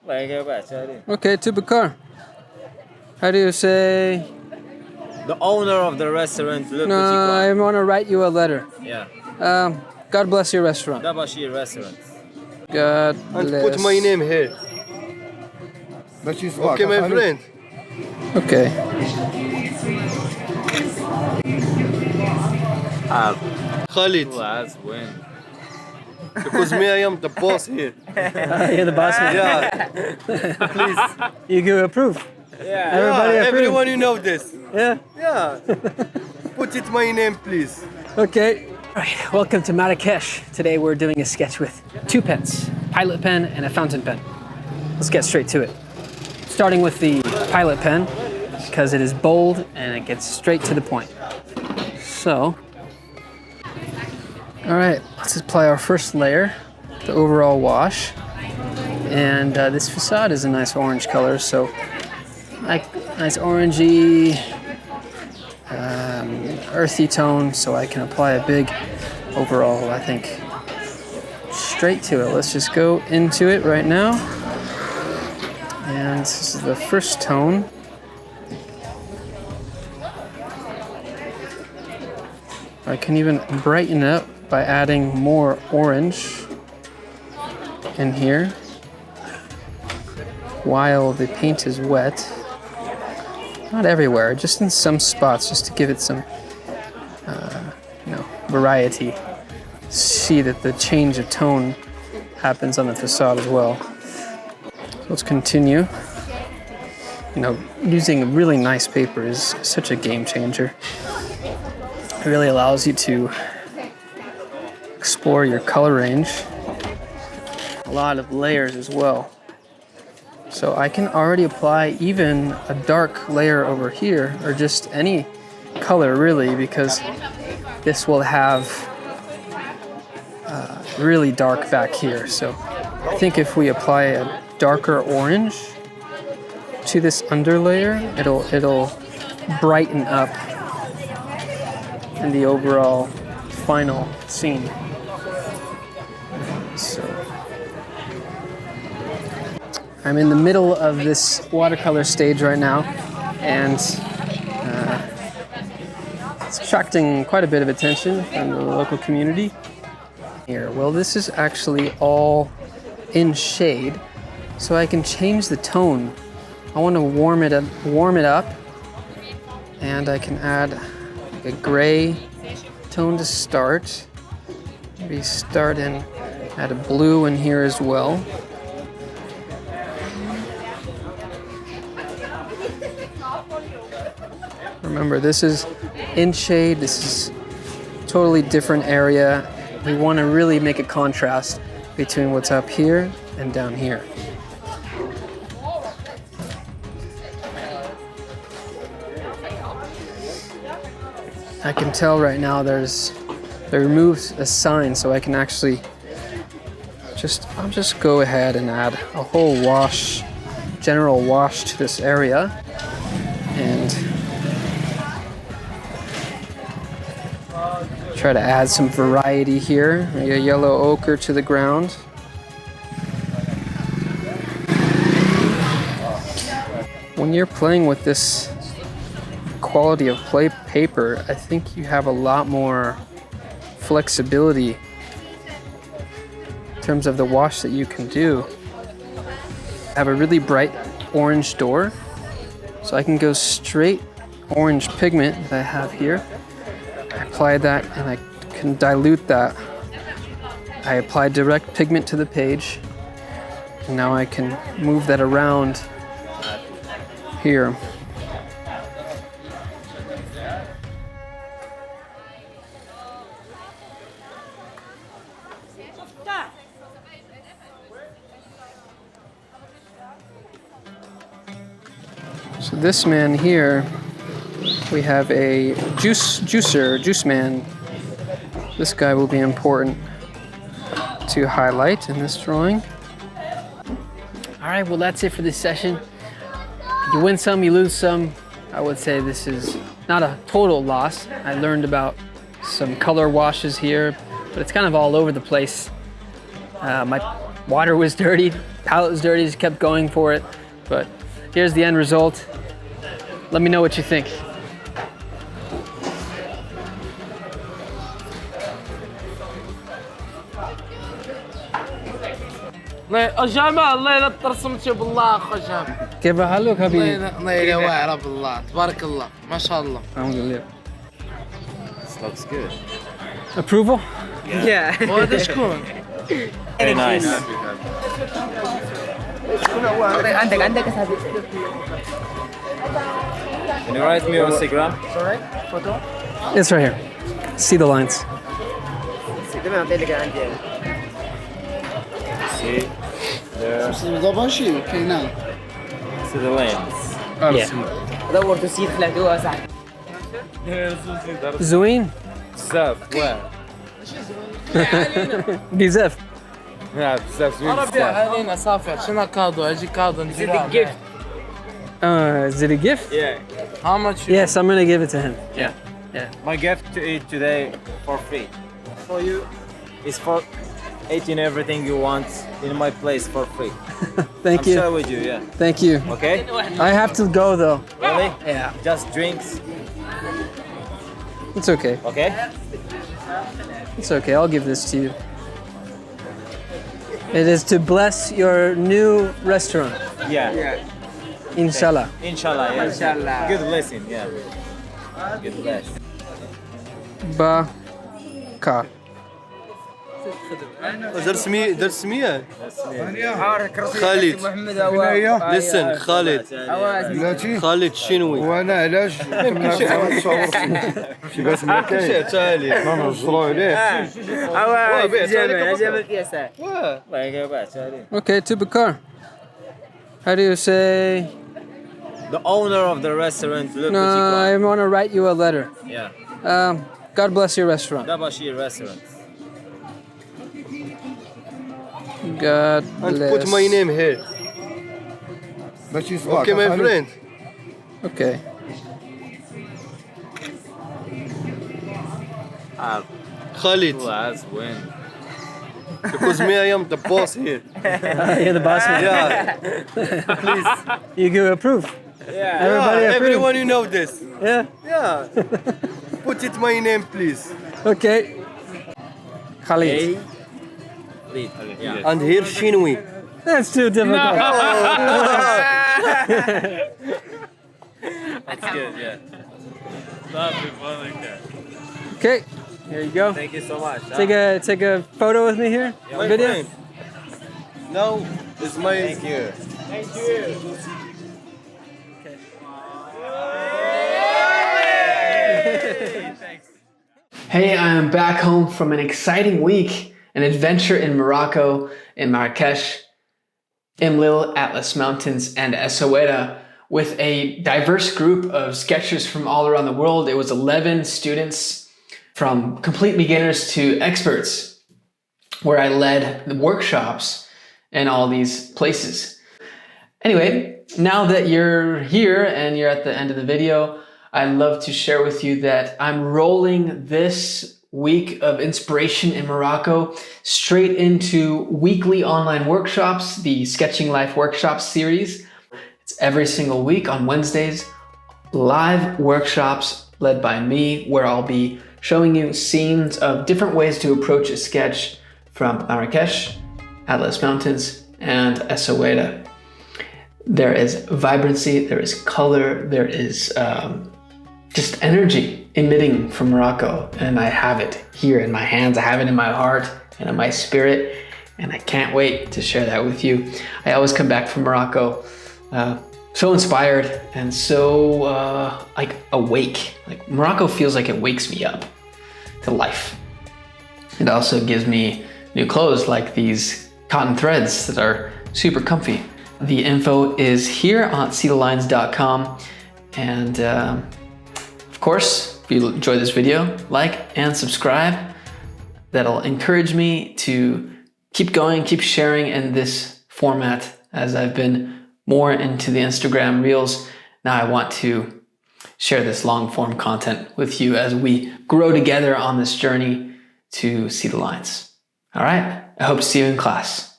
Okay, to Bakar. How do you say? The owner of the restaurant. No, I want to write you a letter. Yeah. God bless your restaurant. Dabashi restaurant. God And bless. put my name here. Okay, my friend. Okay. Khalid. That's win. Because me, I am the boss here. You're the boss man. Yeah. Please. You can approve. Yeah. Everybody approve. Everyone you know this. Yeah. Yeah. Put it my name, please. Okay. All right. Welcome to Marrakesh. Today we're doing a sketch with 2 pens, pilot pen and a fountain pen. Let's get straight to it. Starting with the pilot pen because it is bold and it gets straight to the point. So, all right, let's apply our first layer, the overall wash. And this facade is a nice orange color, so like nice orangey, earthy tone, so I can apply a big overall, I think, straight to it. Let's just go into it right now. And this is the first tone. I can even brighten it up by adding more orange in here while the paint is wet. Not everywhere, just in some spots, just to give it some variety. See that the change of tone happens on the facade as well. So let's continue. Using a really nice paper is such a game changer. It really allows you to explore your color range. A lot of layers as well. So I can already apply even a dark layer over here, or just any color really, because this will have really dark back here. So I think if we apply a darker orange to this underlayer, it'll brighten up in the overall final scene. So I'm in the middle of this watercolor stage right now, and it's attracting quite a bit of attention from the local community here. Well, this is actually all in shade, so I can change the tone. I want to warm it up, and I can add a gray tone to start. Maybe start and add a blue in here as well. Remember, this is in shade. This is a totally different area. We want to really make a contrast between what's up here and down here. I can tell right now they removed a sign, so I can actually I'll just go ahead and add a whole general wash to this area, and try to add some variety here. Maybe a yellow ochre to the ground. When you're playing with this quality of paper, I think you have a lot more flexibility in terms of the wash that you can do. I have a really bright orange door, so I can go straight orange pigment that I have here. I apply that and I can dilute that. I apply direct pigment to the page, and now I can move that around here. So this man here, we have a juice man. This guy will be important to highlight in this drawing. All right, well, that's it for this session. You win some, you lose some. I would say this is not a total loss. I learned about some color washes here, but it's kind of all over the place. My water was dirty, palate was dirty, just kept going for it. But here's the end result. Let me know what you think. جمال الله لا ترسمت بالله اخو جمال كيف حالك حبيبي؟ الله يا واعره بالله تبارك الله ما شاء الله الحمد لله. This looks good. Approval? وهذا شكون؟ Very nice. عندك اسامي Can you write me on Instagram? It's right here. See the lines. تمام اعطي لك عندي See there. دابا شي كاينه See the lanes. Yeah. دور تسير خلعتوها صح زوين؟ بزاف واعر. بزاف. بزاف زوين ربي بزاف. علينا صافي شنو كادو اجي كادو نديرها gift. Is it a gift? Yeah. How much? Yes, I'm gonna give it to him. Yeah. My gift to eat today for free. For you is for eating everything you want in my place for free. Thank I'm you. share with you, yeah. Thank you. Okay? I have to go though. Really? Yeah. Just drinks. It's okay. Okay? It's okay. I'll give this to you. It is to bless your new restaurant. Yeah. Inshallah. Inshallah, yeah. Inshallah. Good blessing, yeah. Good bless. Baka. درس سمية خالد listen خالد خالد الشنوي وانا علاش شي باس مكاين تعالي ما نوصلوا عليه جمال فيها ساعة الله يقبعك عليه. Okay, to Bakar. How do you say? The owner of the restaurant, look No, at I want to write you a letter. Yeah. God bless your restaurant. Dabashir restaurant. God and bless. put my name here. ماشي صباح Okay, my friend. Okay. Khalid, That's win. because me, I am the boss here. You're the boss man. Yeah, please. You give approve. Yeah. Everybody Yeah, approve. everyone you know this. Yeah. Yeah. Put it my name, please. Okay. Khalid. Yeah. And here Shinwi. That's too difficult. That's good, yeah. Okay. Here you go. Thank you so much. Take a photo with me here. My Video. friend. Now is my. Thank you. Hey, I am back home from an exciting week, an adventure in Morocco, in Marrakesh, Imlil, Atlas Mountains, and Essaouira, with a diverse group of sketchers from all around the world. It was 11 students from complete beginners to experts, where I led the workshops in all these places. Anyway, now that you're here and you're at the end of the video, I'd love to share with you that I'm rolling this week of inspiration in Morocco straight into weekly online workshops, the Sketching Life Workshops series. It's every single week on Wednesdays, live workshops led by me, where I'll be showing you scenes of different ways to approach a sketch from Marrakesh, Atlas Mountains, and Essaouira. There is vibrancy, there is color, there is just energy emitting from Morocco, and I have it here in my hands, I have it in my heart and in my spirit, and I can't wait to share that with you. I always come back from Morocco so inspired and so like awake. Like Morocco feels like it wakes me up to life. It also gives me new clothes like these cotton threads that are super comfy. The info is here on seedalines.com, and of course, if you enjoyed this video, like and subscribe. That'll encourage me to keep going, keep sharing in this format as I've been more into the Instagram Reels. Now I want to share this long form content with you as we grow together on this journey to see the lines. All right, I hope to see you in class.